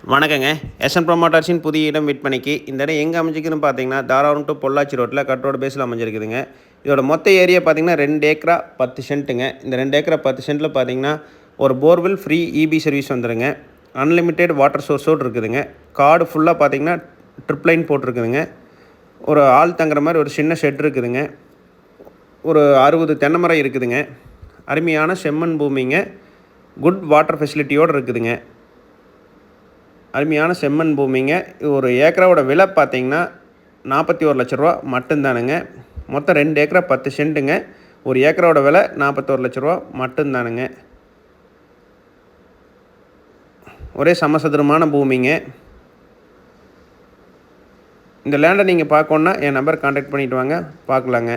வணக்கங்க. எஸ்என் ப்ரொமோட்டர்ஸின் புதிய இடம் விற்பனைக்கு. இந்த இடம் எங்கே அமைஞ்சிருக்குன்னு பார்த்தீங்கன்னா, தாராபுரம் டு பொள்ளாச்சி ரோட்டில் கட் ரோடு பேஸில் அமைஞ்சிருக்குதுங்க. இதோட மொத்த ஏரியா பார்த்தீங்கன்னா 2 ஏக்கரா 10 சென்ட்டுங்க. இந்த 2 ஏக்கரா 10 சென்ட்டில் பார்த்தீங்கன்னா, ஒரு போர்வெல் ஃப்ரீ இபி சர்வீஸ் வந்துருங்க. அன்லிமிட்டெட் வாட்டர் சோர்ஸோடு இருக்குதுங்க. காடு ஃபுல்லாக பார்த்தீங்கன்னா ட்ரிப் லைன் போட்டிருக்குதுங்க. ஒரு ஆள் தங்குற மாதிரி ஒரு சின்ன ஷெட் இருக்குதுங்க. ஒரு 60 தென்னை மரம் இருக்குதுங்க. அருமையான செம்மண் பூமிங்க. குட் வாட்டர் ஃபெசிலிட்டியோடு இருக்குதுங்க. அருமையான செம்மண் பூமிங்க. இது ஒரு ஏக்கராவோட விலை பார்த்தீங்கன்னா 41 லட்ச ரூபா மட்டும்தானுங்க. மொத்தம் 2 ஏக்கரா 10 சென்ட்டுங்க. ஒரு ஏக்கரோட விலை 41 லட்ச ரூபா மட்டும்தானுங்க. ஒரே சமசதுரமான பூமிங்க. இந்த லேண்டை நீங்கள் பார்க்கணுன்னா என் நம்பர் கான்டாக்ட் பண்ணிவிட்டு வாங்க, பார்க்கலாங்க.